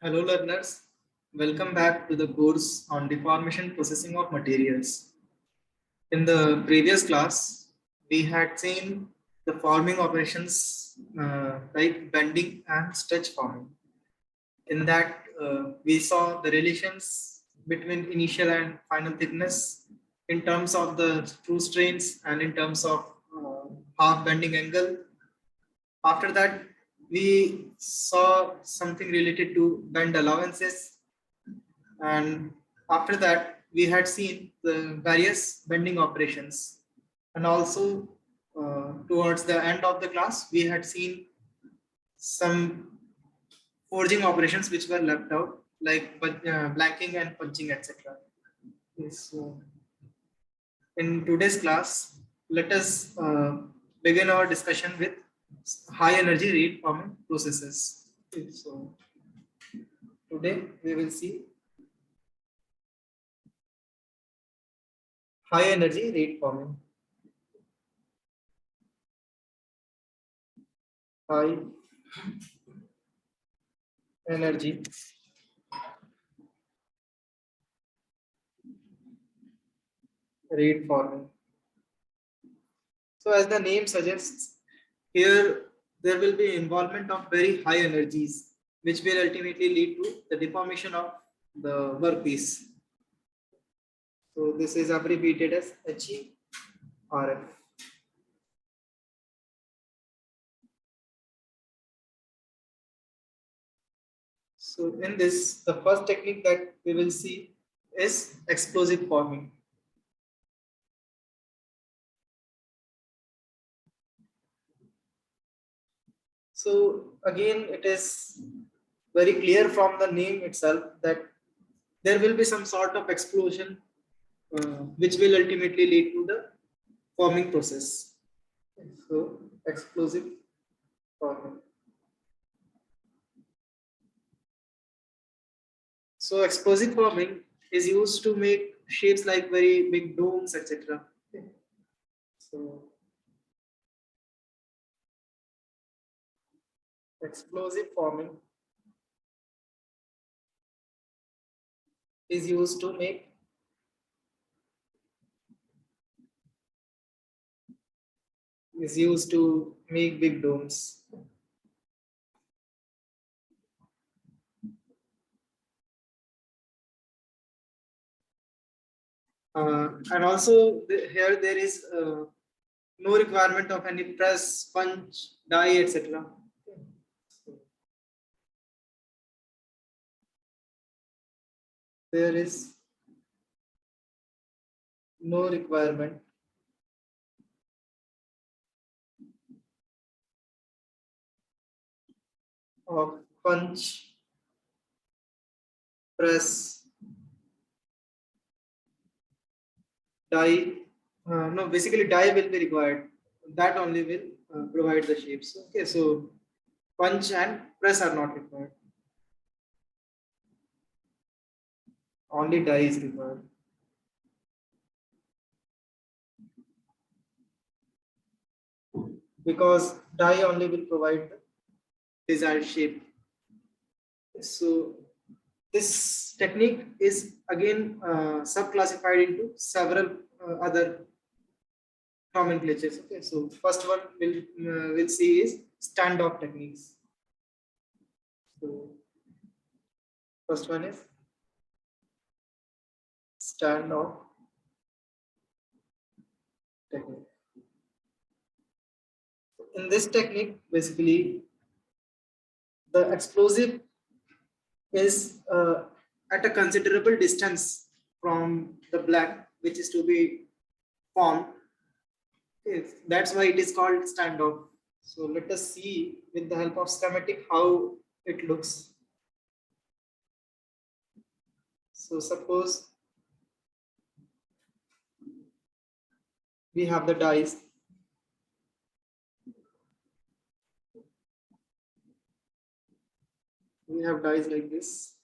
Hello learners, welcome back to the course on deformation processing of materials. In the previous class, we had seen the forming operations like bending and stretch forming. In that, we saw the relations between initial and final thickness in terms of the screw strains and in terms of half bending angle. After that, we saw something related to bend allowances, and after that we had seen the various bending operations, and also towards the end of the class we had seen some forging operations which were left out, like blanking and punching, etc. So in today's class, let us begin our discussion with high energy rate forming processes. So today we will see high energy rate forming. High energy rate forming. So as the name suggests, here there will be involvement of very high energies, which will ultimately lead to the deformation of the workpiece. So this is abbreviated as HERF. So in this, the first technique that we will see is explosive forming. So again, it is very clear from the name itself that there will be some sort of explosion which will ultimately lead to the forming process. So explosive forming. So explosive forming is used to make shapes like very big domes, etc. So explosive forming is used to make big domes. And also here there is no requirement of any press, punch, die, etc. There is no requirement of punch, press, die. No, basically die will be required. That only will provide the shapes. Okay, so punch and press are not required. Only die is required. Because die only will provide the desired shape. So this technique is again subclassified into several other nomenclatures. Okay, so first one we'll see is standoff techniques. So first one is standoff technique. In this technique, basically, the explosive is at a considerable distance from the blank, which is to be formed. Okay, that's why it is called standoff. So let us see with the help of schematic how it looks. So suppose we have the dies. We have dies like this.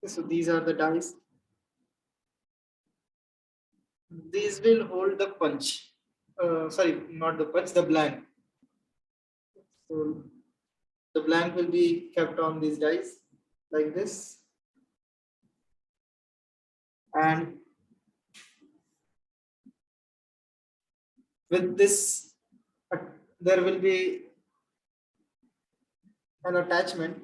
So these are the dies. These will hold the punch. Sorry, not the punch, the blank. So the blank will be kept on these dies like this, and with this, uh, there will be an attachment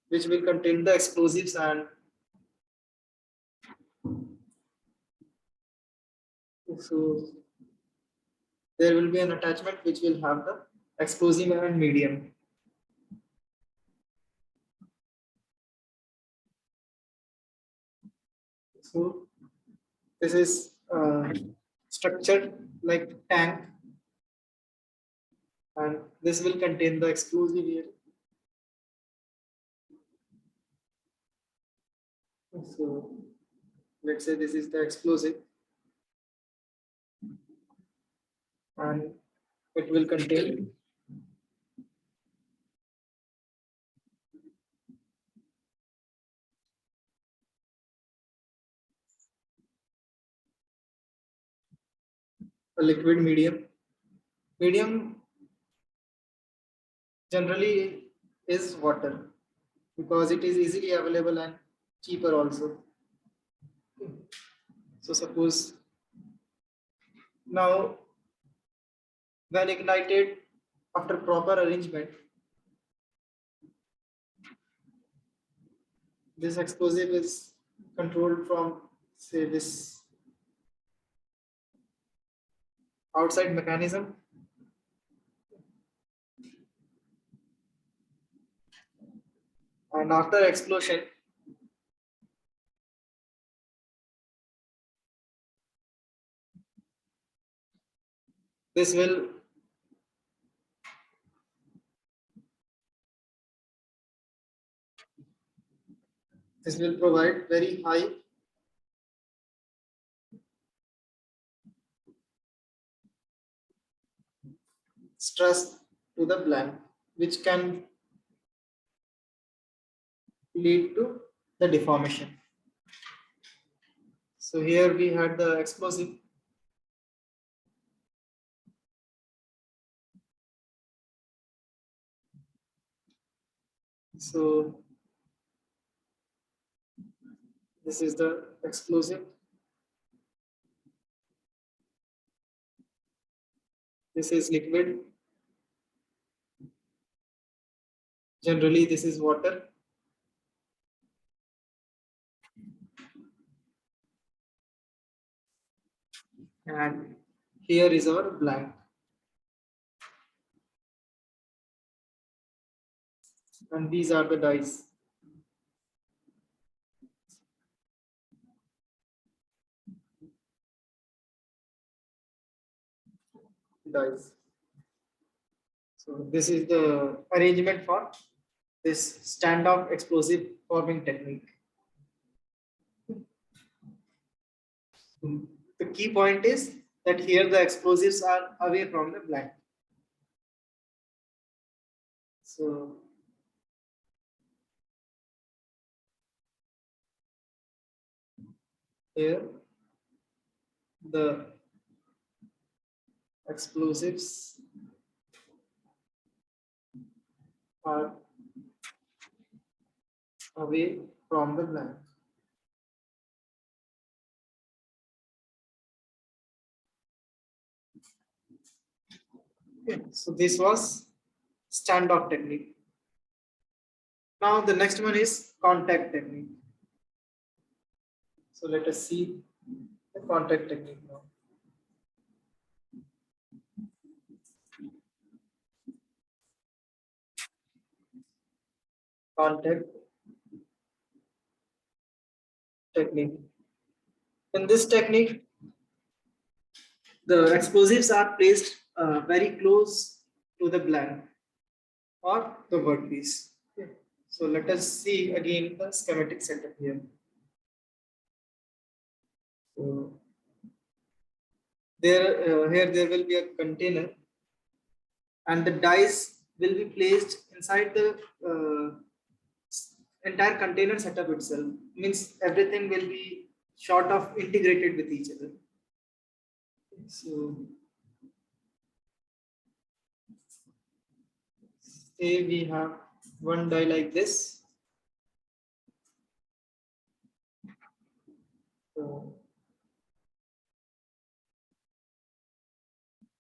which will contain the explosives, and so there will be an attachment which will have the explosive and medium. So this is structured like tank, and this will contain the explosive here. So let's say this is the explosive, and it will contain a liquid medium. Medium generally is water because it is easily available and cheaper also. So suppose now when ignited after proper arrangement, this explosive is controlled from, say, this outside mechanism, and after explosion this will provide very high stress to the blank, which can lead to the deformation. So here we had the explosive. So this is the explosive. This is liquid. Generally, this is water. And here is our blank. And these are the dies. Dies. So this is the arrangement for this standoff explosive forming technique. The key point is that here the explosives are away from the blank. So here the explosives are away from the blank. Okay. So this was standoff technique. Now the next one is contact technique. So let us see the contact technique now. Contact technique. In this technique, the explosives are placed very close to the blank or the workpiece. Okay. So let us see again the schematic setup here. So here there will be a container and the dies will be placed inside the entire container setup itself. Means everything will be sort of integrated with each other. So say we have one die like this. So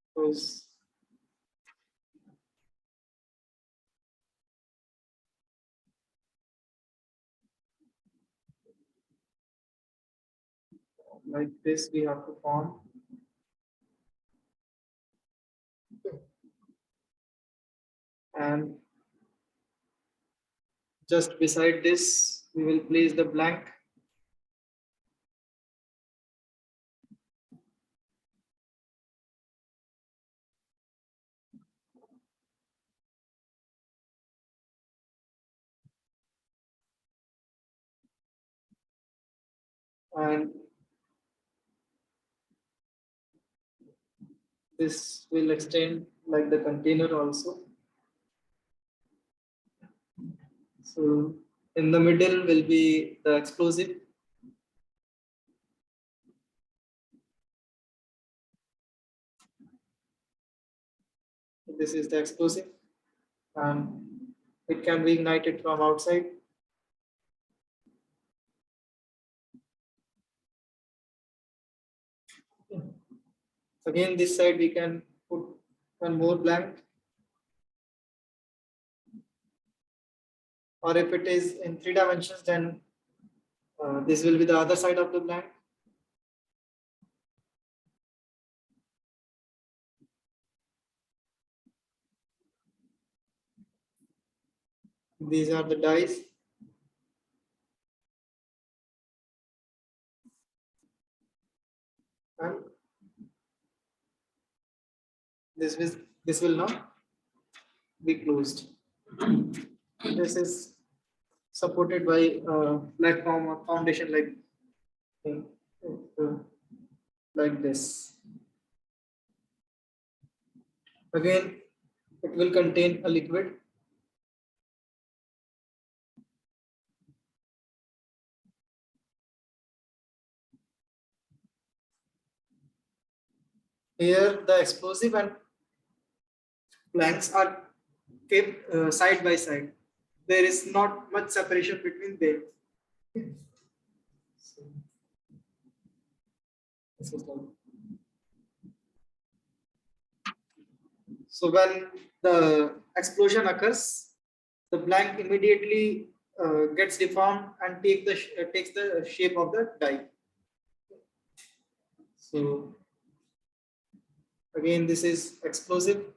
suppose like this we have to form, and just beside this we will place the blank, and this will extend like the container also. So in the middle will be the explosive. This is the explosive, and it can be ignited from outside. Again, this side we can put one more blank, or if it is in 3 dimensions, then this will be the other side of the blank. These are the dies. And this will not be closed. This is supported by a platform or foundation uh, like this. Again, it will contain a liquid. Here, the explosive and blanks are kept side by side. There is not much separation between them. So, this is the- so when the explosion occurs, the blank immediately gets deformed and takes the shape of the die. So again, this is explosive.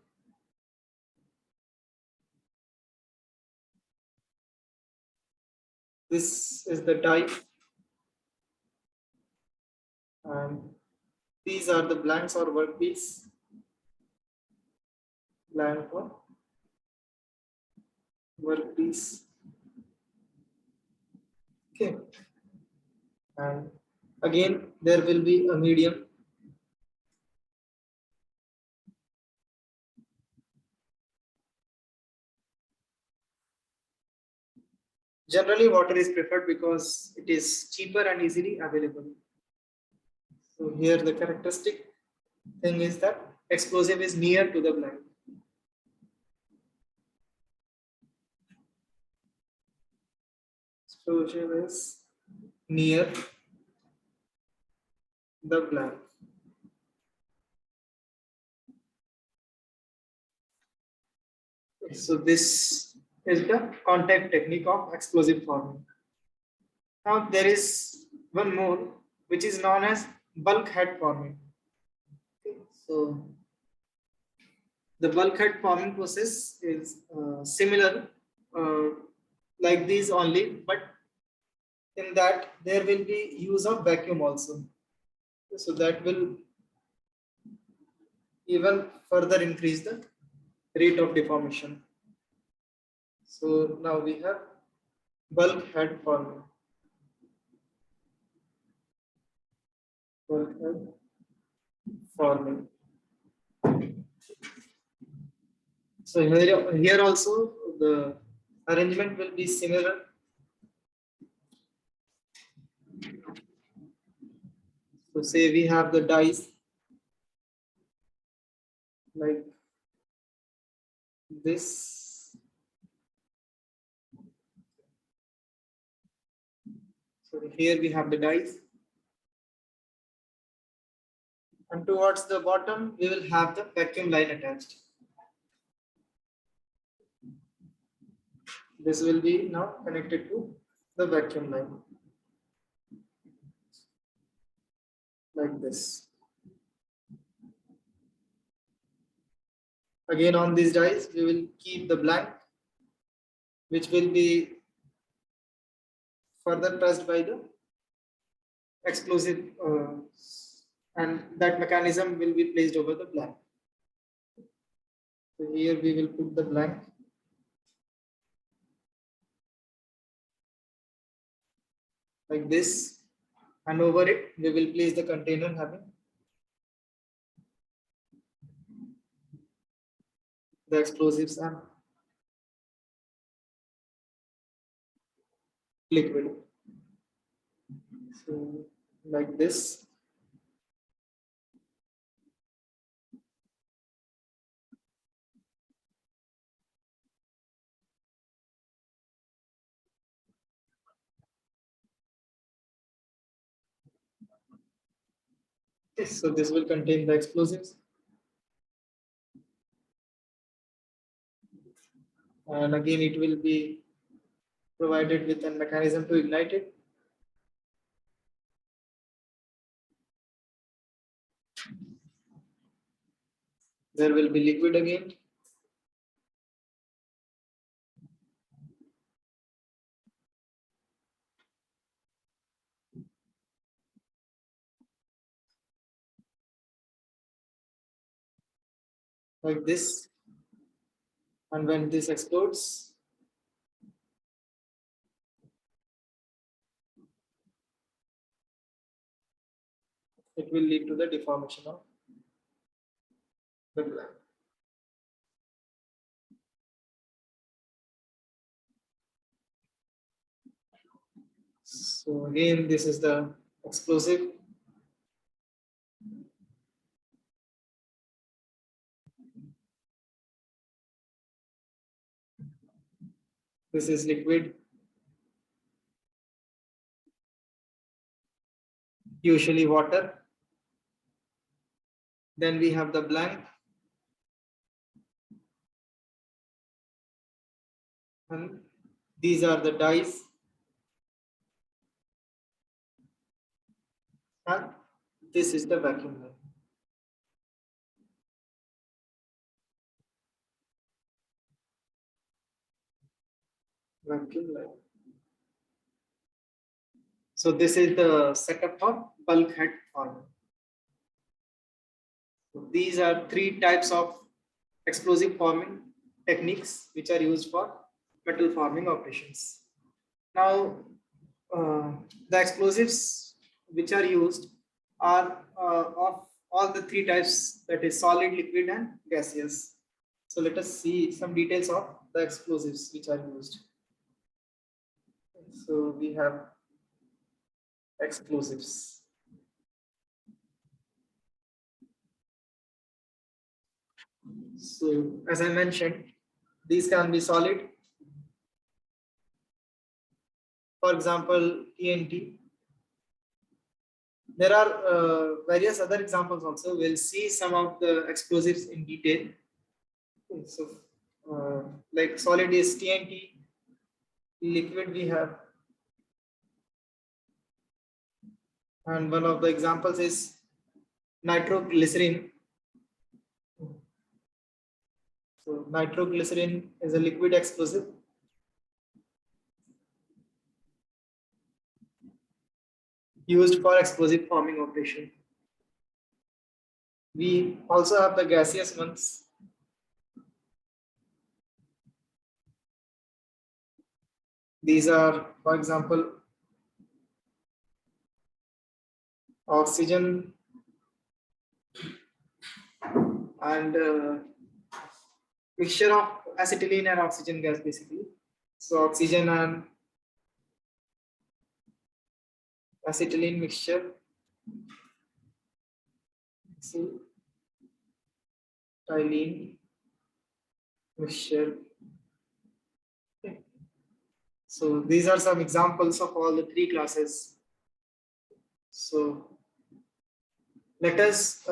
This is the die, and these are the blanks or workpiece. Blank or workpiece. Okay, and again there will be a medium. Generally, water is preferred because it is cheaper and easily available. So here the characteristic thing is that explosive is near to the blank. Explosive is near the blank. So this is the contact technique of explosive forming. Now there is one more which is known as bulkhead forming. Okay, so the bulkhead forming process is similar uh, like these only, but in that there will be use of vacuum also. So that will even further increase the rate of deformation. So now we have bulkhead forming. Bulkhead forming. So here also the arrangement will be similar. So say we have the dice like this. So here we have the dice, and towards the bottom we will have the vacuum line attached. This will be now connected to the vacuum line like this. Again on these dies we will keep the blank, which will be further pressed by the explosive, and that mechanism will be placed over the blank. So here we will put the blank like this, and over it we will place the container having the explosives and liquid. So like this. Yes, so this will contain the explosives, and again it will be provided with a mechanism to ignite it. There will be liquid again. Like this, and when this explodes, it will lead to the deformation of the blank. So again, this is the explosive. This is liquid, usually water. Then we have the blank, and these are the dyes, and this is the vacuum line. Vacuum line. So this is the setup for bulkhead forming. So these are three types of explosive forming techniques which are used for metal forming operations. Now, the explosives which are used are of all the three types, that is solid, liquid, and gaseous. So let us see some details of the explosives which are used. So we have explosives. So as I mentioned, these can be solid. For example, TNT. There are various other examples also. We'll see some of the explosives in detail. So, like solid is TNT, liquid we have, and one of the examples is nitroglycerin. So, nitroglycerin is a liquid explosive used for explosive forming operation. We also have the gaseous ones. These are, for example, oxygen and mixture of acetylene and oxygen gas basically. So oxygen and acetylene mixture. Acetylene mixture. Okay. So these are some examples of all the three classes. So let us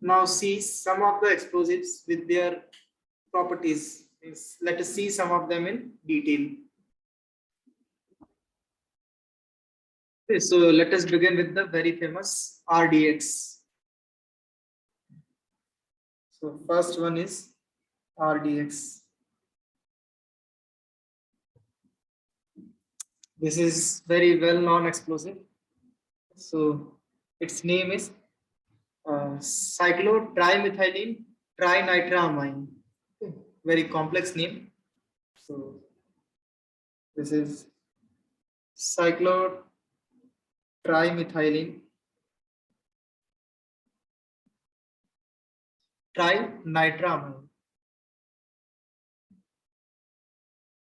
now see some of the explosives with their properties. Let us see some of them in detail. Okay, so let us begin with the very famous RDX. So first one is RDX. This is very well known explosive. So its name is cyclotrimethylene trinitramine. Okay, very complex name. So this is cyclotrimethylene trinitramine.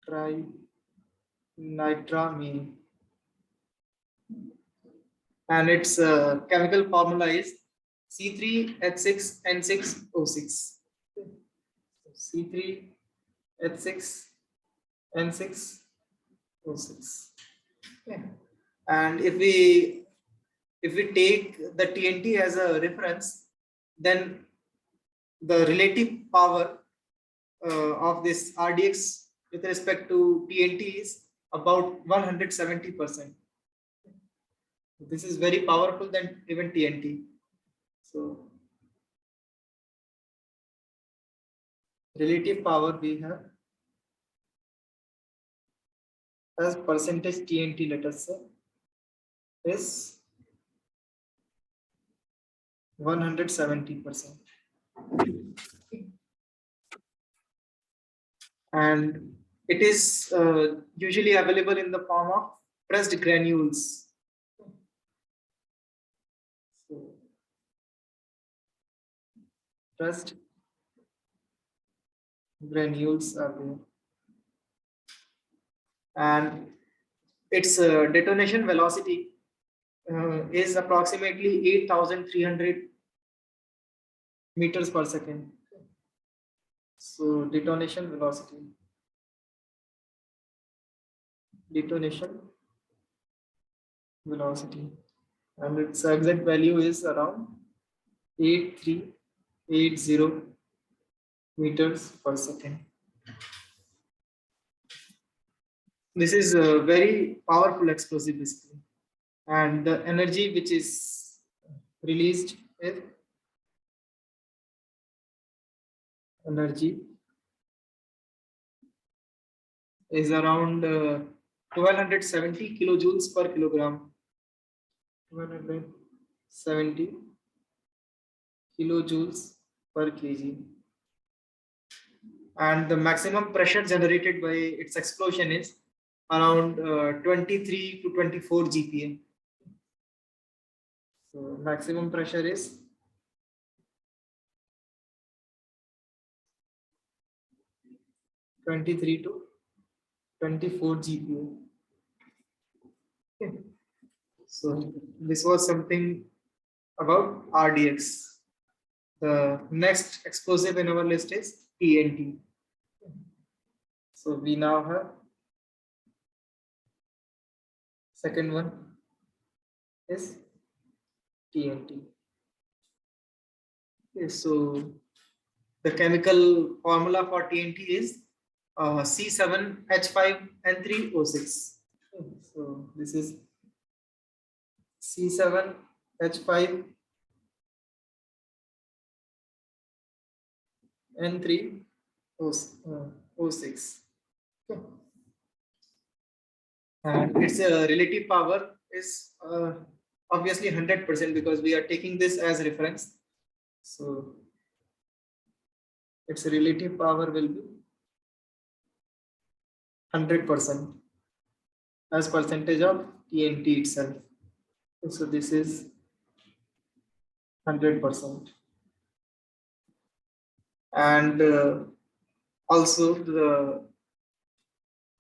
Trinitramine. And its chemical formula is C3H6N6O6. C3H6N6O6. Okay. And if we take the TNT as a reference, then the relative power of this RDX with respect to TNT is about 170%. This is very powerful than even TNT. So relative power we have as percentage TNT, let us say, is 170%. And it is usually available in the form of pressed granules. So, pressed granules are there. And its detonation velocity is approximately 8,300 meters per second. So detonation velocity. And its exact value is around 8380 meters per second. This is a very powerful explosive basically, and the energy which is released is around 1270 kilojoules per kilogram. 1270 kilojoules per kg. And the maximum pressure generated by its explosion is around 23 to 24 GPa. So maximum pressure is 23 to 24 GPa. Okay. So this was something about RDX. The next explosive in our list is TNT. So we now have second one is TNT. Okay, so the chemical formula for TNT is C7H5N3O6. Okay, so this is C7H5N3O6. Okay. And its relative power is obviously 100% because we are taking this as reference. So its relative power will be 100% as percentage of TNT itself. So this is 100%. And Also, the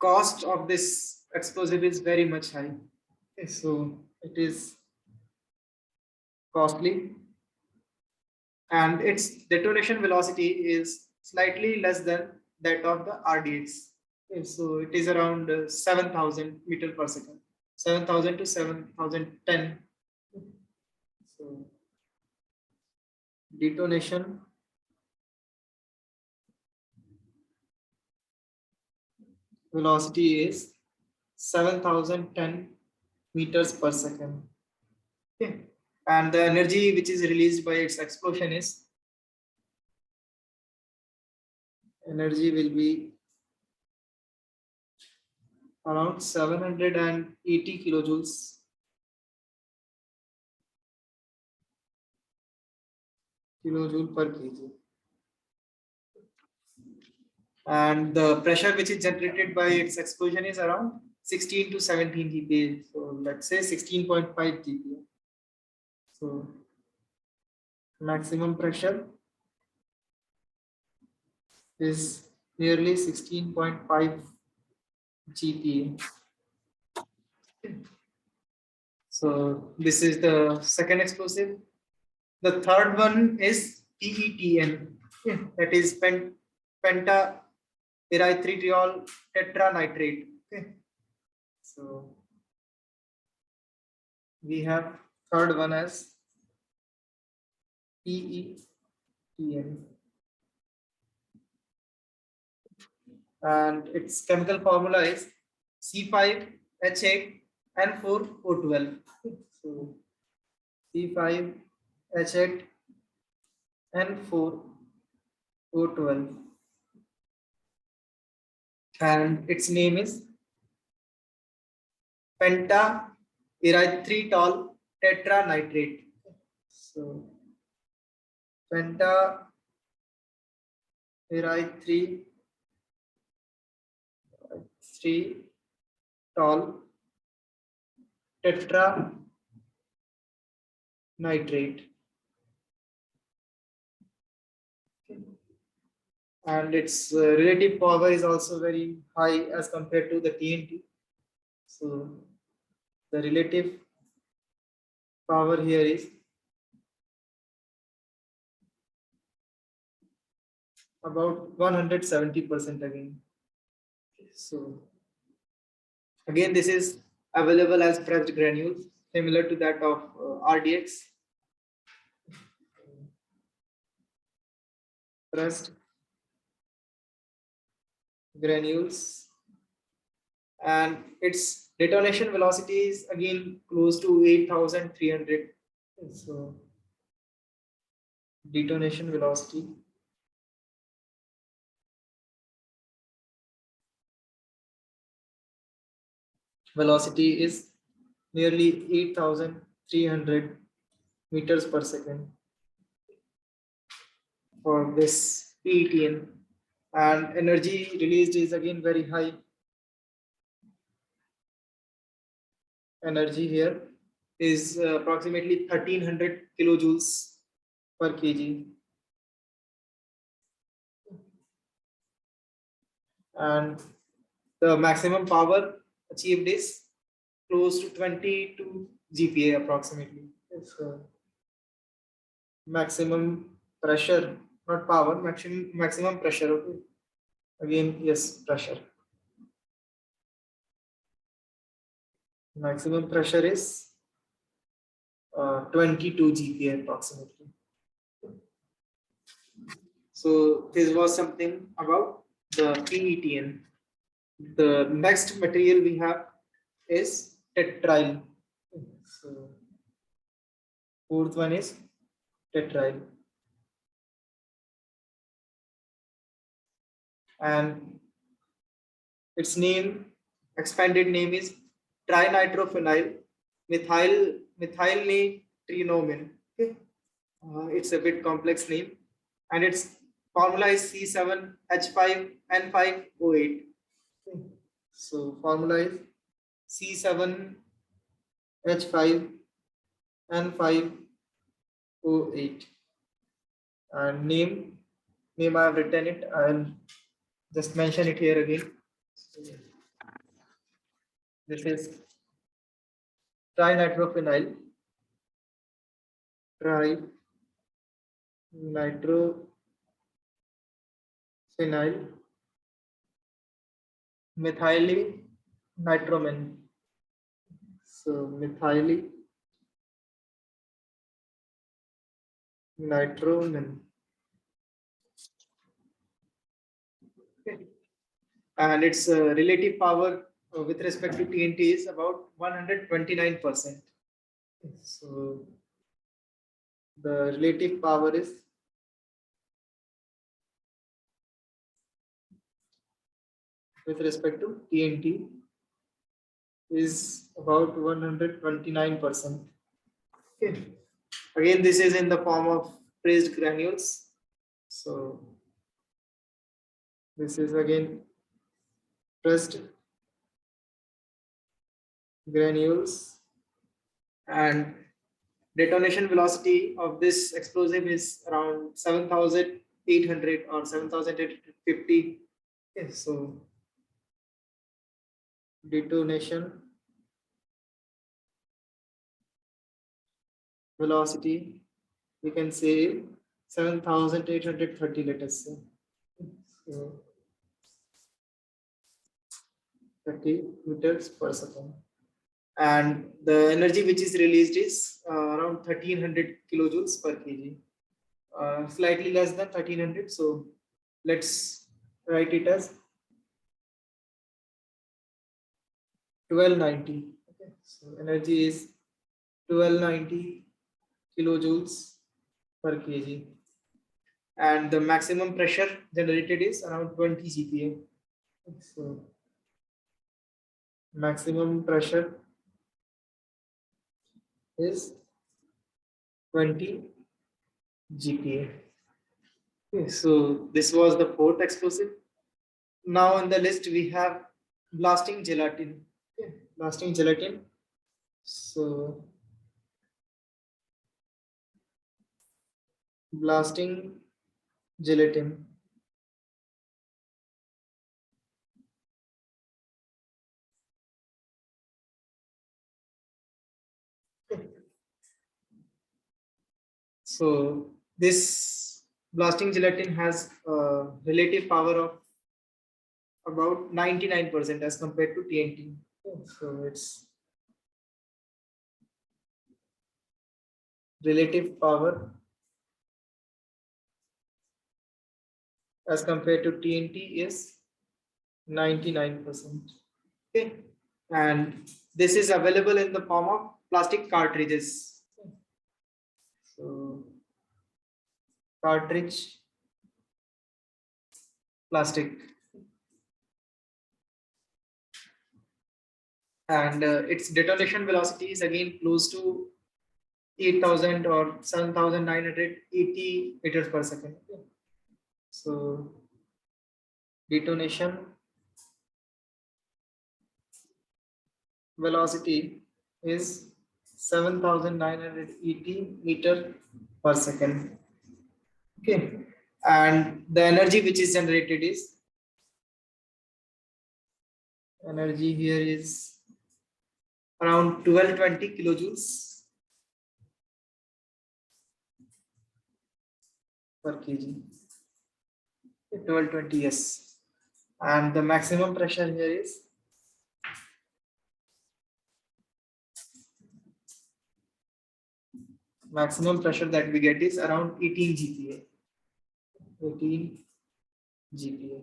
cost of this explosive is very much high. Okay, so it is costly, and its detonation velocity is slightly less than that of the RDX. Okay, so it is around 7,000 meter per second, 7,000 to 7,010. So detonation velocity is 7,010 meters per second. Okay. And the energy which is released by its explosion is energy will be around 780 kilojoule per kg. And the pressure which is generated by its explosion is around 16 to 17 GPa. So let's say 16.5 GPa. So maximum pressure is nearly 16.5 GPa. So this is the second explosive. The third one is PETN. That is penta erythritol tetranitrate. Okay. So we have third one as PETN, and its chemical formula is C5H8N4O12. So C5H8N4O12, and its name is penta erythritol tetranitrate. So penta erythritol tetranitrate, and its relative power is also very high as compared to the TNT. So the relative power here is about 170% again. So again, this is available as pressed granules, similar to that of RDX. Pressed granules, and its detonation velocity is again close to 8,300. So detonation velocity is nearly 8,300 meters per second for this PETN, and energy released is again very high. Energy here is approximately 1,300 kilojoules per kg, and the maximum power achieved is close to 22 GPa approximately. So maximum pressure, not power, maximum pressure. Okay. Again, yes, pressure. Maximum pressure is 22 GPa approximately. So this was something about the PETN. The next material we have is tetryl. So fourth one is tetryl, and its name, expanded name is trinitrophenyl methylnitrinomin. Okay. It's a bit complex name, and its formula is C7H5N5O8. Okay. So formula is C7H5N5O8, and name I have written it. I'll Just mention it here again. This is trinitrophenyl, trinitrophenyl methylnitromen. So methylnitromen. Okay. And its relative power with respect to TNT is about 129%. So the relative power is with respect to TNT is about 129%. Okay. Again, this is in the form of pressed granules. So this is again pressed granules, and detonation velocity of this explosive is around 7,800 or 7,850. Okay, so detonation velocity, we can say 7,830, let us say. So 30 meters per second. And the energy which is released is around 1300 kilojoules per kg. Slightly less than 1300. So let's write it as 1290. Okay, so energy is 1290 kilojoules per kg, and the maximum pressure generated is around 20 GPa. So maximum pressure is 20 GPa. Okay, so this was the fourth explosive. Now on the list we have blasting gelatin. Okay, blasting gelatin. So blasting gelatin. So this blasting gelatin has a relative power of about 99% as compared to TNT. So its relative power as compared to TNT is 99%. Okay. And this is available in the form of plastic cartridges. So cartridge plastic, and its detonation velocity is again close to 8,000 or 7,980 meters per second. So detonation velocity is 7,980 meter per second. Okay, and the energy which is generated is, energy here is around 1220 kilojoules per kg. 1220, yes. And the maximum pressure here is that we get is around 18 GPa. 18 GPa.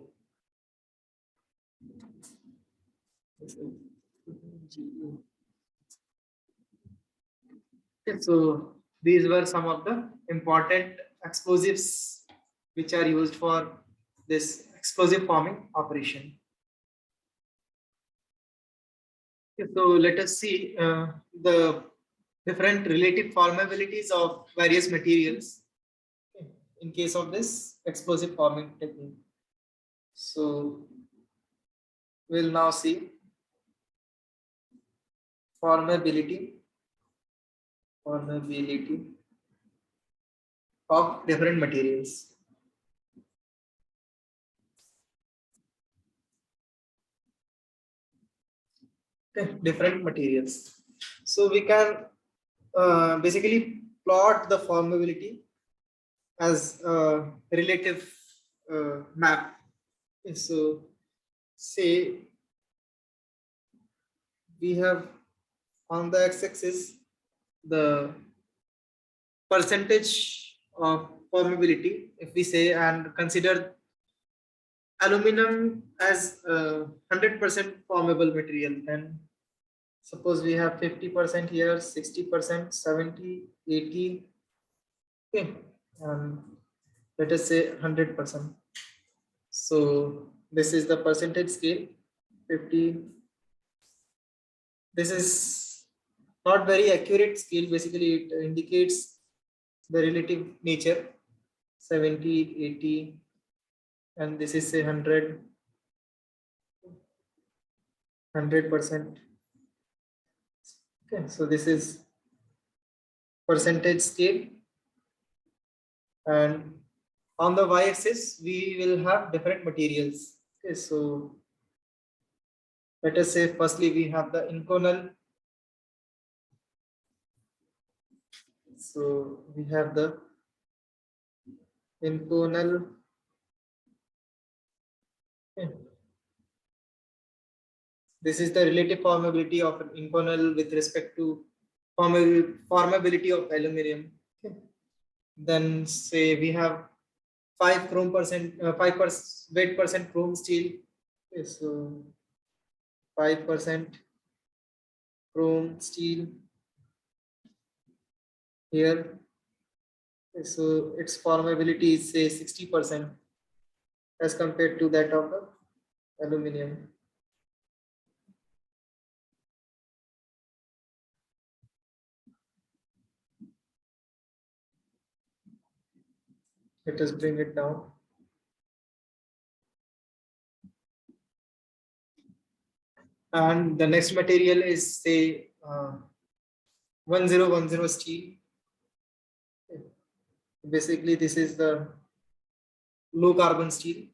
Okay, so these were some of the important explosives which are used for this explosive forming operation. Okay, so let us see the different relative formabilities of various materials in case of this explosive forming technique. So we'll now see formability of different materials. different materials. So we can basically plot the formability as a relative map. So say we have on the x-axis the percentage of permeability, if we say, and consider aluminum as a 100% formable material, then suppose we have 50% here, 60%, 70, 80, okay, and let us say 100%. So this is the percentage scale, 50. This is not very accurate scale. Basically, it indicates the relative nature, 70, 80, and this is say 100%. Okay, so this is percentage scale, and on the y-axis we will have different materials. Okay, so let us say firstly we have the inconel. So we have the inconel. Okay. This is the relative formability of an inconel with respect to formability of aluminum. Okay. Then say we have 5% weight percent chrome steel. Okay, so 5% chrome steel here. Okay, so its formability is say 60% as compared to that of the aluminum. Let us bring it down. And the next material is say 1010 steel. Basically, this is the low carbon steel.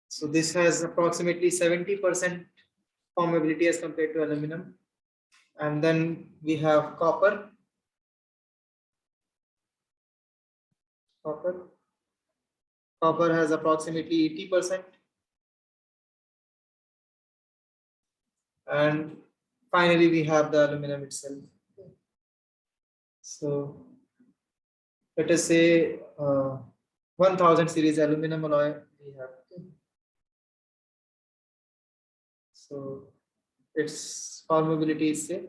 So this has approximately 70% formability as compared to aluminum. And then we have copper. Copper. Copper has approximately 80%. And finally, we have the aluminum itself. So let us say 1000 series aluminum alloy we have. So its formability is say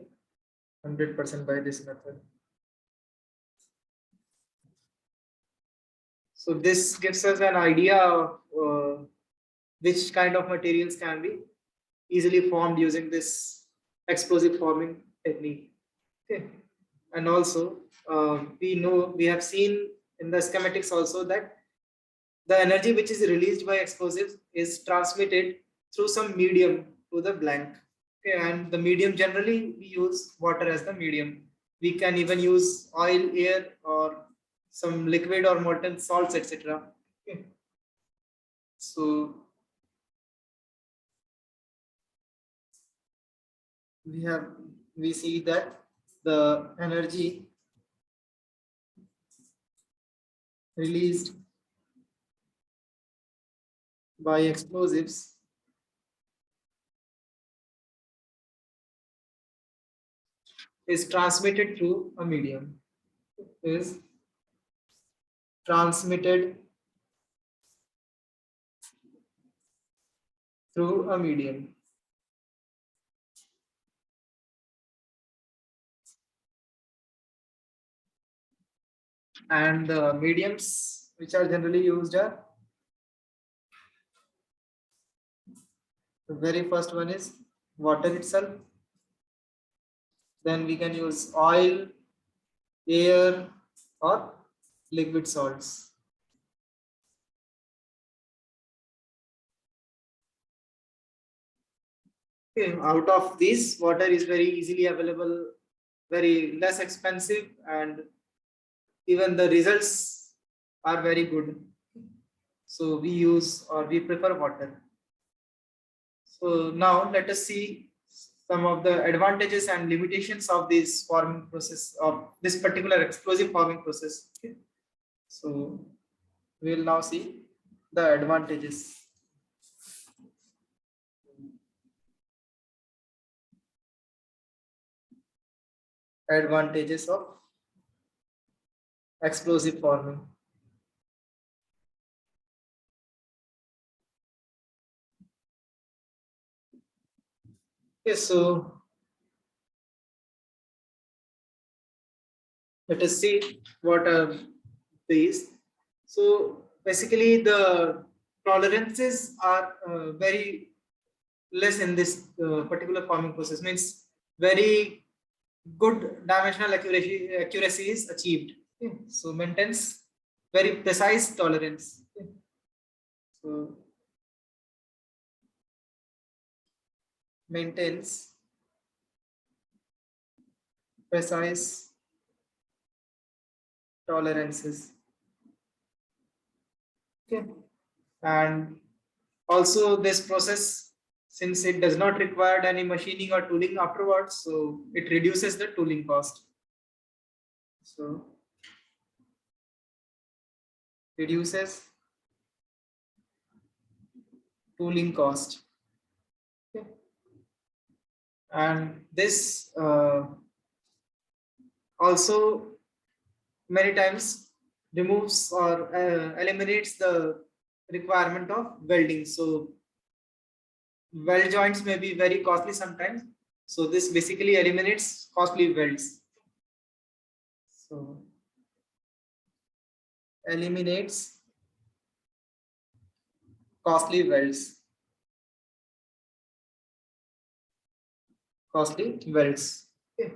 100% by this method. So this gives us an idea of which kind of materials can be easily formed using this explosive forming technique. Okay. And also we have seen in the schematics also that the energy which is released by explosives is transmitted through some medium to the blank. Okay. And the medium, generally we use water as the medium. We can even use oil, air, or some liquid or molten salts, etc. Okay. So we see that the energy released by explosives is transmitted through a medium. Is transmitted through a medium. And the mediums which are generally used are, the very first one is water itself. Then we can use oil, air, or liquid salts. Okay, out of these, water is very easily available, very less expensive, and even the results are very good. So we use or we prefer water. So now let us see some of the advantages and limitations of this forming process, of this particular explosive forming process. Okay. So we will now see the advantages. Advantages of explosive forming. Okay, so let us see what are these. So basically, the tolerances are very less in this particular forming process. Means very good dimensional accuracy is achieved. Okay. So maintains very precise tolerance. Okay. So maintains precise tolerances. Okay. And also this process, since it does not require any machining or tooling afterwards, so it reduces the tooling cost. So reduces tooling cost. Okay. And this also many times removes or eliminates the requirement of welding. So weld joints may be very costly sometimes. So this basically eliminates costly welds. So eliminates costly welds. Costly welds. Okay.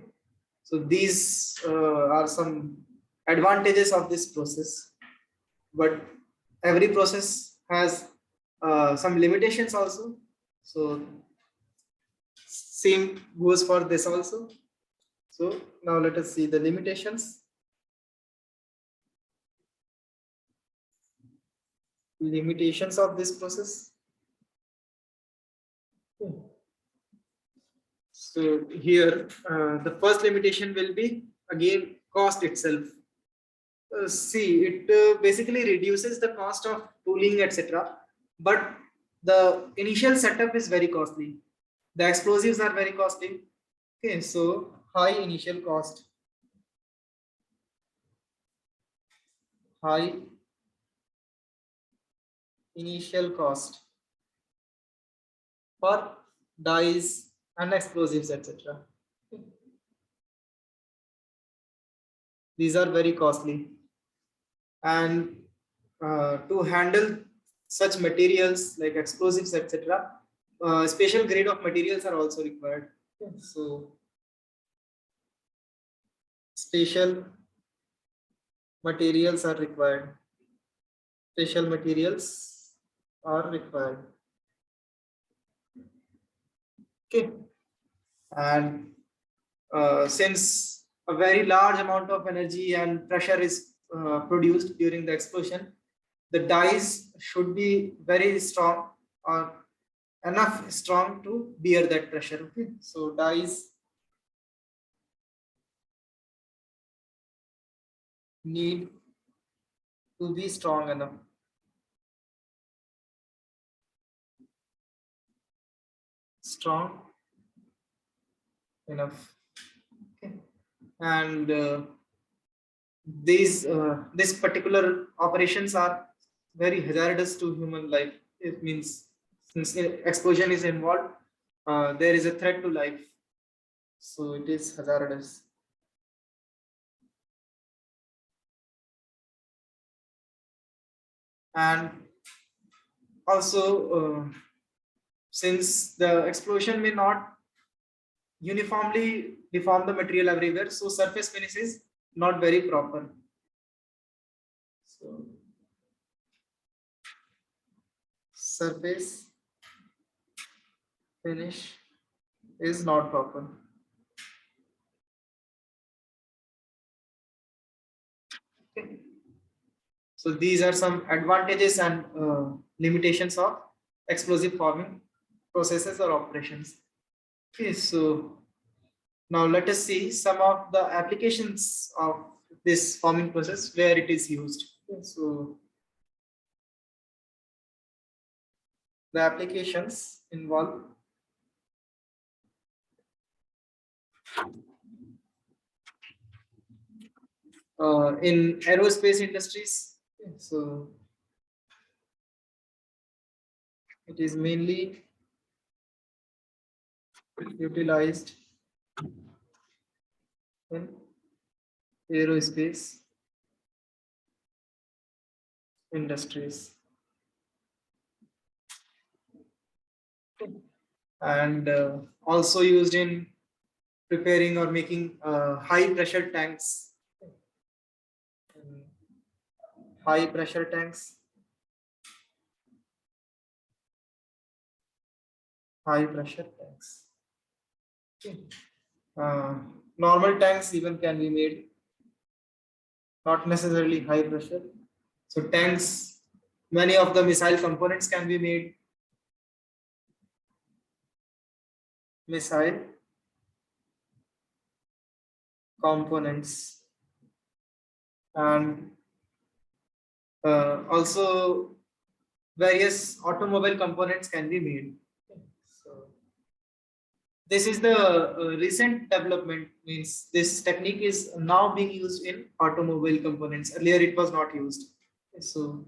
So these are some advantages of this process. But every process has some limitations also. So same goes for this also. So now let us see the limitations. Limitations of this process. So here the first limitation will be again cost itself. See, it basically reduces the cost of tooling, etc. But the initial setup is very costly. The explosives are very costly. Okay, so high initial cost. High initial cost for dyes and explosives, etc. These are very costly. And to handle such materials like explosives, etc., special grade of materials are also required. So special materials are required. Special materials are required. Okay. And since a very large amount of energy and pressure is produced during the explosion, the dyes should be very strong or enough strong to bear that pressure. Okay, so dyes need to be strong enough. Strong enough. Okay. And this particular operations are very hazardous to human life. It means since explosion is involved, there is a threat to life, so it is hazardous. And also since the explosion may not uniformly deform the material everywhere, so surface finish is not very proper. So surface finish is not proper. So these are some advantages and limitations of explosive forming processes or operations. Okay, so now let us see some of the applications of this forming process where it is used. Okay, so the applications involve in aerospace industries. Okay, so it is mainly utilized in aerospace industries and also used in preparing or making high pressure tanks. High pressure tanks, high pressure tanks. Okay. Uh, Normal tanks even can be made, not necessarily high pressure. So tanks, many of the missile components can be made. Missile components and also various automobile components can be made. So this is the recent development, means this technique is now being used in automobile components. Earlier it was not used. So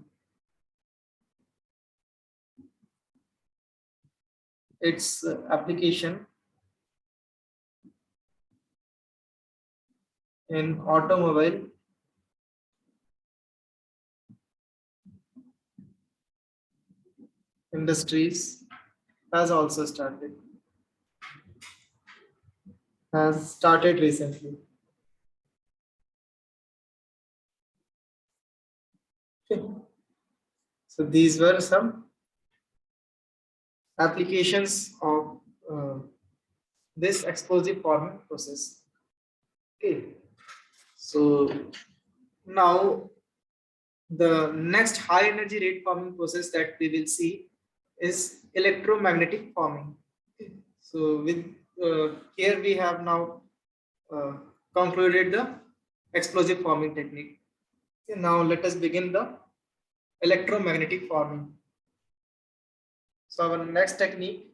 its application in automobile industries has started recently. Okay. So these were some applications of this explosive forming process. Okay. So now the next high energy rate forming process that we will see is electromagnetic forming. Okay. So with here we have now uh, concluded the explosive forming technique. Okay, now let us begin the electromagnetic forming. So our next technique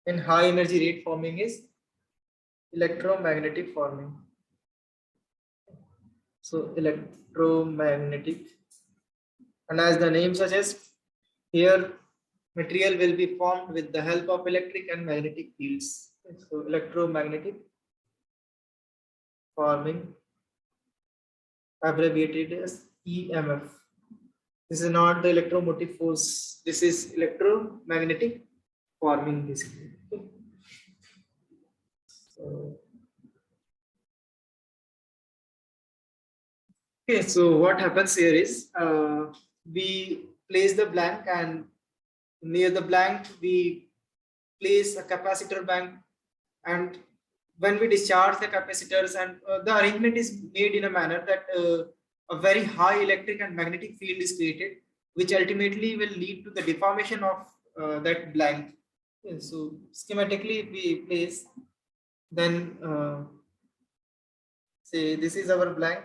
in high energy rate forming is electromagnetic forming. So electromagnetic, and as the name suggests, here material will be formed with the help of electric and magnetic fields. So electromagnetic forming, abbreviated as EMF. This is not the electromotive force. This is electromagnetic forming basically. So, okay, so what happens here is we place the blank, and near the blank we place a capacitor bank, and when we discharge the capacitors, and the arrangement is made in a manner that a very high electric and magnetic field is created, which ultimately will lead to the deformation of that blank. Okay, so schematically we place, then say this is our blank.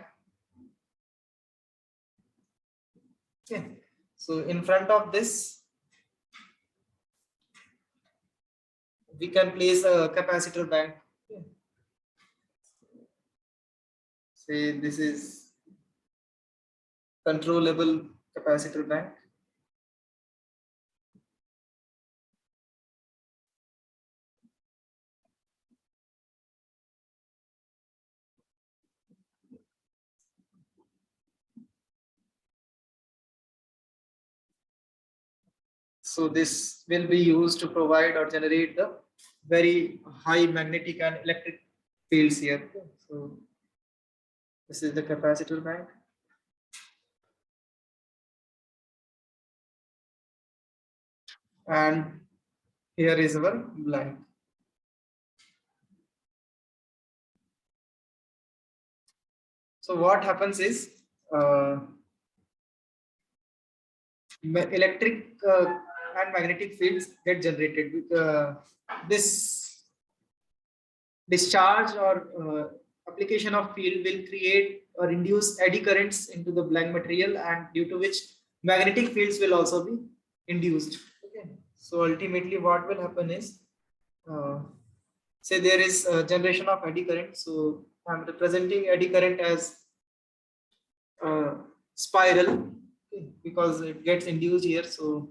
Okay, so in front of this we can place a capacitor bank. Okay. Say this is controllable capacitor bank. So this will be used to provide or generate the very high magnetic and electric fields here. So this is the capacitor bank. And here is our blank. So what happens is electric and magnetic fields get generated. This discharge or application of field will create or induce eddy currents into the blank material, and due to which magnetic fields will also be induced. Okay. So ultimately what will happen is, uh, say there is a generation of eddy current. So I'm representing eddy current as spiral, okay, because it gets induced here. So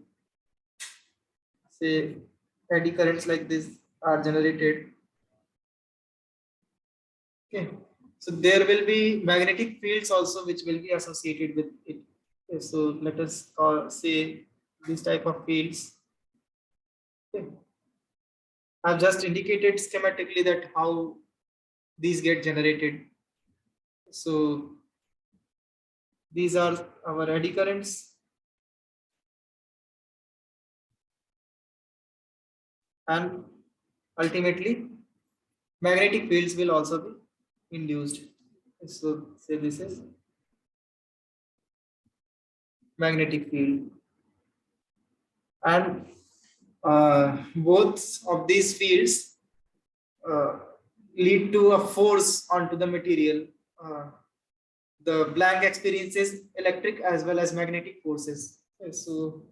say eddy currents like this are generated. Okay. So there will be magnetic fields also which will be associated with it. Okay. So let us say this type of fields. Okay. I've just indicated schematically that how these get generated. So these are our eddy currents, and ultimately magnetic fields will also be induced. So say this is magnetic field, and both of these fields uh, lead to a force onto the material. Uh, the blank experiences electric as well as magnetic forces. Okay, so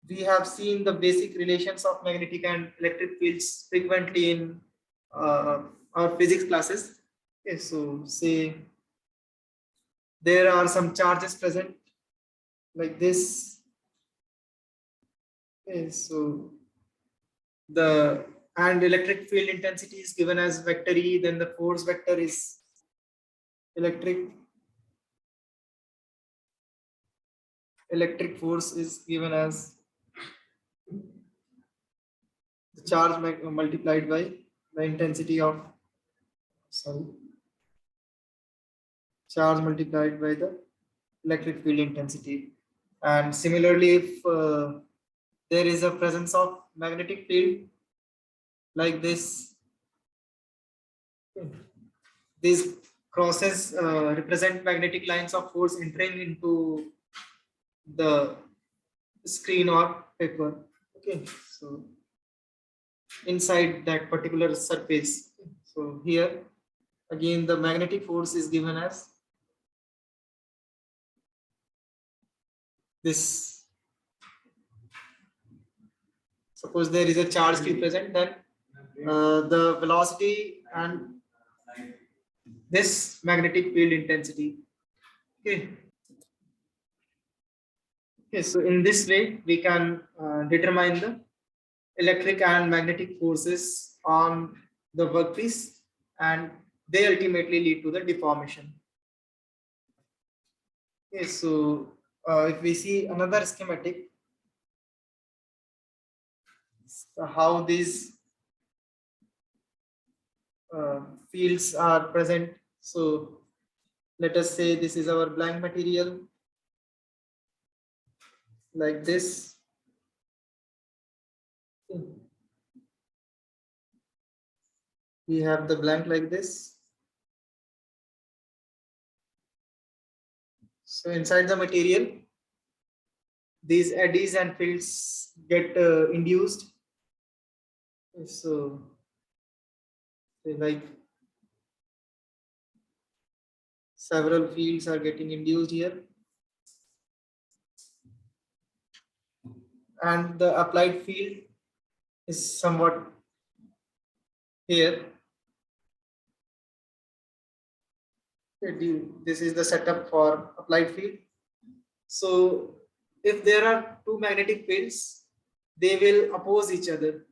we have seen the basic relations of magnetic and electric fields frequently in our physics classes. Okay, so say there are some charges present like this. Okay, so the and electric field intensity is given as vector E, then the force vector is electric force is given as the charge multiplied by the intensity of, sorry, charge multiplied by the electric field intensity. And similarly, if there is a presence of magnetic field like this, these crosses represent magnetic lines of force entering into the screen or paper. Okay, so inside that particular surface. So here again the magnetic force is given as this. Suppose there is a charge Q present, then the velocity and this magnetic field intensity. Okay. Okay. So in this way, we can determine the electric and magnetic forces on the workpiece, and they ultimately lead to the deformation. Okay. So if we see another schematic, how these uh, fields are present. So let us say this is our blank material like this. We have the blank like this. So inside the material, these eddies and fields get induced. So like several fields are getting induced here, and the applied field is somewhat here. This is the setup for applied field. So if there are two magnetic fields, they will oppose each other.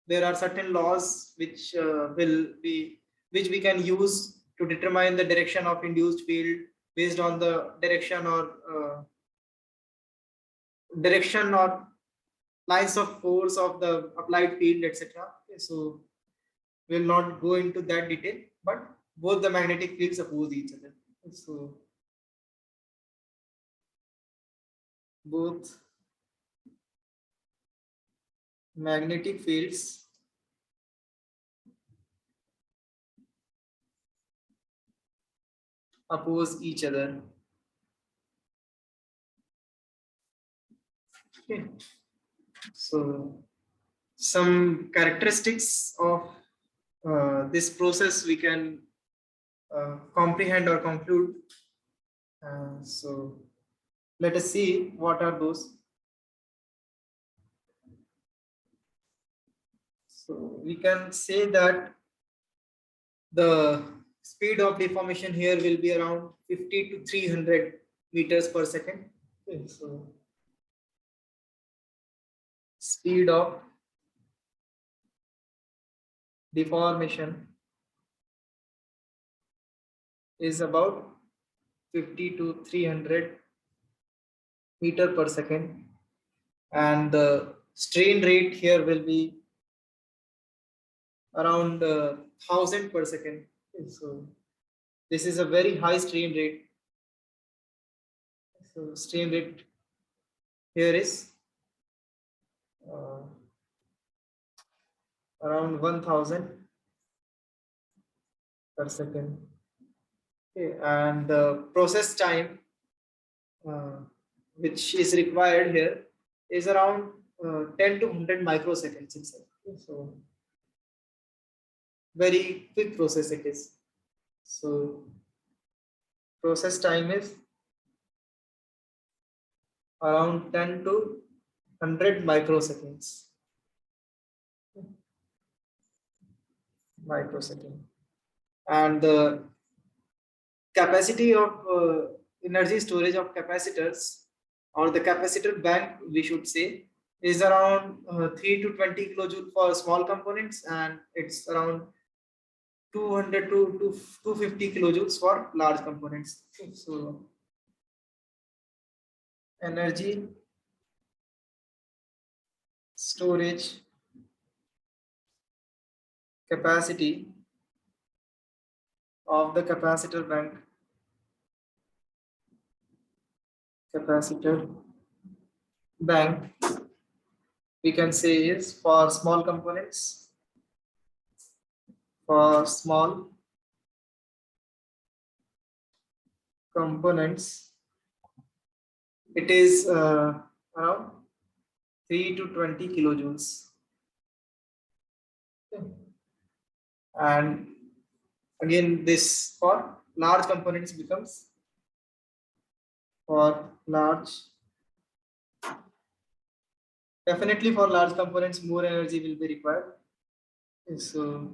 There are certain laws which we can use to determine the direction of induced field based on the direction or lines of force of the applied field, etc. Okay, so we'll not go into that detail, but both the magnetic fields oppose each other. So both magnetic fields oppose each other. Okay. So some characteristics of this process we can comprehend or conclude. So let us see what are those. So we can say that the speed of deformation here will be around 50 to 300 meters per second. Okay, so speed of deformation is about 50 to 300 meter per second, and the strain rate here will be around 1000 per second. Okay, so this is a very high strain rate. So strain rate here is uh, around 1000 per second. Okay, and the process time uh, which is required here is around 10 to 100 microseconds itself. Okay, so very quick process it is. So process time is around 10 to 100 microseconds. Microsecond. And the capacity of energy storage of capacitors, or the capacitor bank we should say, is around 3 to 20 kilojoule for small components, and it's around 200 to 250 kilojoules for large components. So energy storage capacity of the capacitor bank we can say is for small components, for small components it is around 3 to 20 kilojoules. Okay. And again this for large components becomes, for large, definitely for large components more energy will be required. So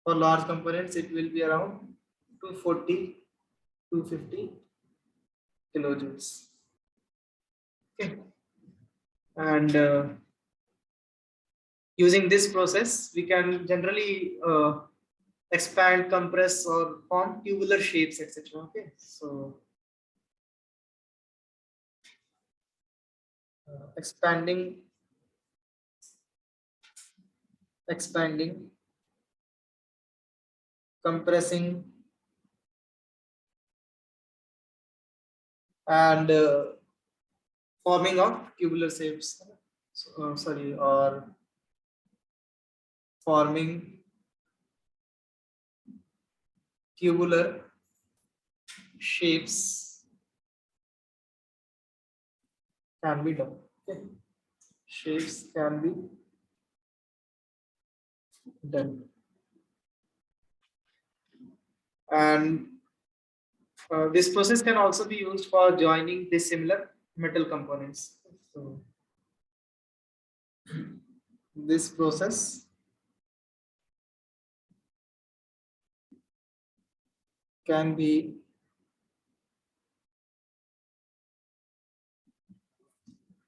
for large components it will be around 240 250 kilojoules. Okay. And using this process we can generally expand, compress, or form tubular shapes, etc. Okay, so expanding, compressing, and forming of tubular shapes. So, sorry, or forming tubular shapes can be done. Okay. Shapes can be done, and this process can also be used for joining dissimilar metal components. So this process can be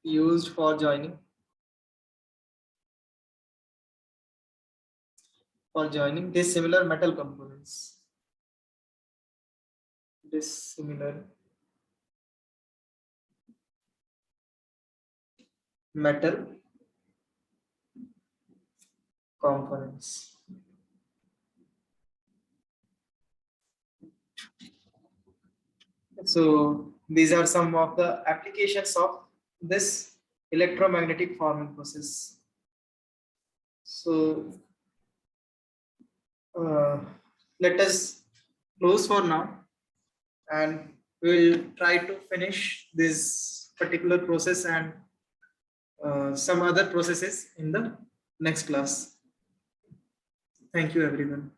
used for joining dissimilar metal components. Dissimilar metal components. So these are some of the applications of this electromagnetic forming process. So uh, let us close for now, and we'll try to finish this particular process and some other processes in the next class. Thank you, everyone.